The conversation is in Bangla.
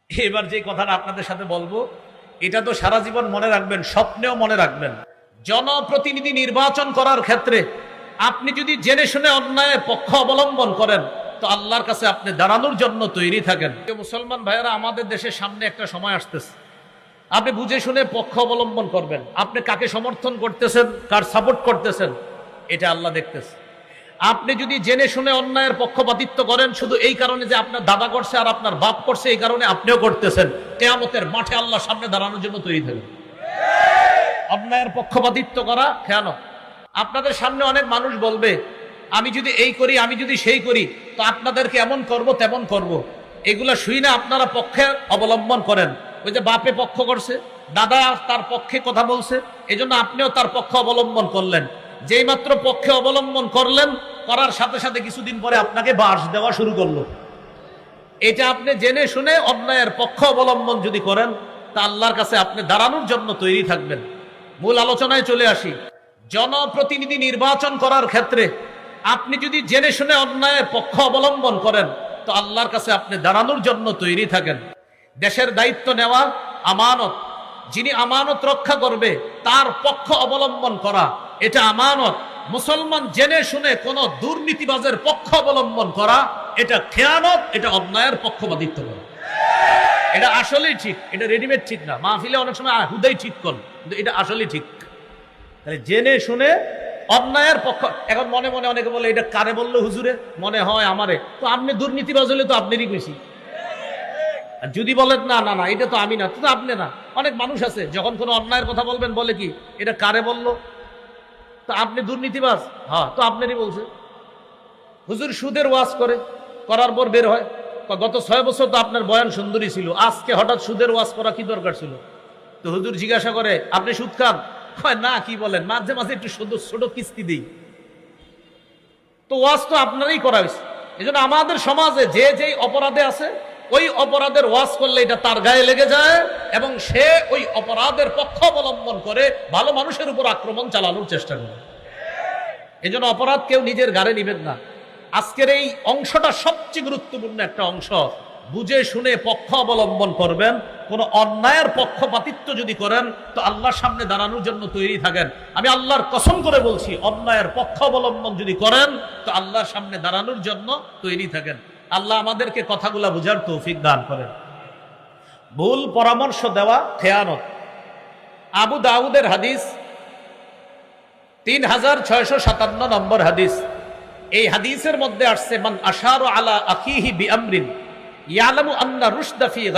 এবার যে কথাটা আপনাদের সাথে বলবো, এটা তো সারা জীবন মনে রাখবেন, স্বপ্নেও মনে রাখবেন। জনপ্রতিনিধি নির্বাচন করার ক্ষেত্রে আপনি যদি জেনে শুনে অন্যায়ের পক্ষ অবলম্বন করেন, তো আল্লাহর কাছে আপনি দাঁড়ানোর জন্য তৈরি থাকেন। মুসলমান ভাইয়েরা, আমাদের দেশের সামনে একটা সময় আসতেছে, আপনি বুঝে শুনে পক্ষ অবলম্বন করবেন। আপনি কাকে সমর্থন করতেছেন, কার সাপোর্ট করতেছেন, এটা আল্লাহ দেখতেছে। আপনি যদি জেনে শুনে অন্যায়ের পক্ষপাতিত্ব করেন শুধু এই কারণে যে আপনার দাদা করছে আর আপনার বাপ করছে, এই কারণে আপনিও করতেছেন, কিয়ামতের মাঠে আল্লাহর সামনে দাঁড়ানোর জন্য তৈরি থাকেন। অন্যায়ের পক্ষপাতিত্ব করা খেয়ানো। আপনাদের সামনে অনেক মানুষ বলবে, আমি যদি এই করি, আমি যদি সেই করি, তো আপনাদেরকে এমন করব তেমন করব। এগুলা শুই না আপনারা পক্ষে অবলম্বন করেন। ওই যে বাপে পক্ষ করছে, দাদা তার পক্ষে কথা বলছে, এজন্য আপনিও তার পক্ষ অবলম্বন করলেন। যেই মাত্র পক্ষে অবলম্বন করলেন, করার সাথে সাথে কিছুদিন পরে আপনাকে বাঁশ দেওয়া শুরু করলো। এটা আপনি জেনে শুনে অন্যায়ের পক্ষ অবলম্বন যদি করেন, তা আল্লাহর কাছে আপনি দাঁড়ানোর জন্য তৈরি থাকবেন। মূল আলোচনায় চলে আসি। জনপ্রতিনিধি নির্বাচন করার ক্ষেত্রে আপনি যদি জেনে শুনে অন্যায়ের পক্ষ অবলম্বন করেন, তো আল্লাহর কাছে আপনি দাঁড়ানোর জন্য তৈরি থাকেন। দেশের দায়িত্ব নেওয়া আমানত, যিনি আমানত রক্ষা করবে তার পক্ষ অবলম্বন করা, এটা আমানত। মুসলমান জেনে শুনে কোন দুর্নীতিবাজের পক্ষ অবলম্বন করা, এটা খেয়ানত, এটা অন্যায়ের পক্ষপাতিত্ব করা। এটা আসলেই ঠিক, এটা রেডিমেড ঠিক না। মাহফিলে অনেক সময় হুদাই ঠিক করেন, কিন্তু এটা আসলেই ঠিক। তাহলে জেনে শুনে অন্যায়ের পক্ষ। এখন মনে মনে অনেকে বলে, এটা কারে বললো হুজুরে? মনে হয় আমারে। তো আপনি দুর্নীতিবাজ হলে তো আপনারই বেশি। আর যদি বলেন না না না এটা তো আমি না, তো আপনি না। অনেক মানুষ আছে যখন কোনো অন্যায়ের কথা বলবেন বলে কি, এটা কারে বললো? তো আপনি দুর্নীতিবাজ? হ্যাঁ, তো আপনারই বলছে। হুজুর সুদের ওয়াজ করে, করার পর বের হয়, গত 6 বছর তো আপনার বয়ান সুন্দরী ছিল, আজকে হঠাৎ সুদের ওয়াজ করা কি দরকার ছিল? তো হুজুর জিজ্ঞাসা করে, আপনি সুদ খান? না, কি বলেন, মাঝে মাঝে একটু ছোট কিস্তি দিই। তো ওয়াজ তো আপনারই করা হয়েছে। এই জন্য আমাদের সমাজে যে যেই অপরাধে আছে, ওই অপরাধের ওয়াজ করলে এটা তার গায়ে লেগে যায় এবং সে ওই অপরাধের পক্ষ অবলম্বন করে ভালো মানুষের উপর আক্রমণ চালানোর চেষ্টা করে। এই জন্য অপরাধ কেউ নিজের ঘাড়ে নিবেন না। আজকের এই অংশটা সবচেয়ে গুরুত্বপূর্ণ একটা অংশ। বুঝে শুনে পক্ষ অবলম্বন করবেন। কোন অন্যায়ের পক্ষপাতিত্ব যদি করেন, তো আল্লাহর সামনে দাঁড়ানোর জন্য তৈরি থাকেন। আমি আল্লাহর কসম করে বলছি, অন্যায়ের পক্ষ অবলম্বন যদি করেন, তো আল্লাহর সামনে দাঁড়ানোর জন্য তৈরি থাকেন। আল্লাহ আমাদেরকে কথাগুলা বুঝার তৌফিক দান করেন। ভুল পরামর্শ দেওয়া খেয়ানত। আবু দাউদের হাদিস 3657 নম্বর হাদিস। এই হাদিসের মধ্যে আসছে, মান আশারু আলা আখিহি বিআমরিন ইয়ালামু আন্না রুশদা ফি গায়রি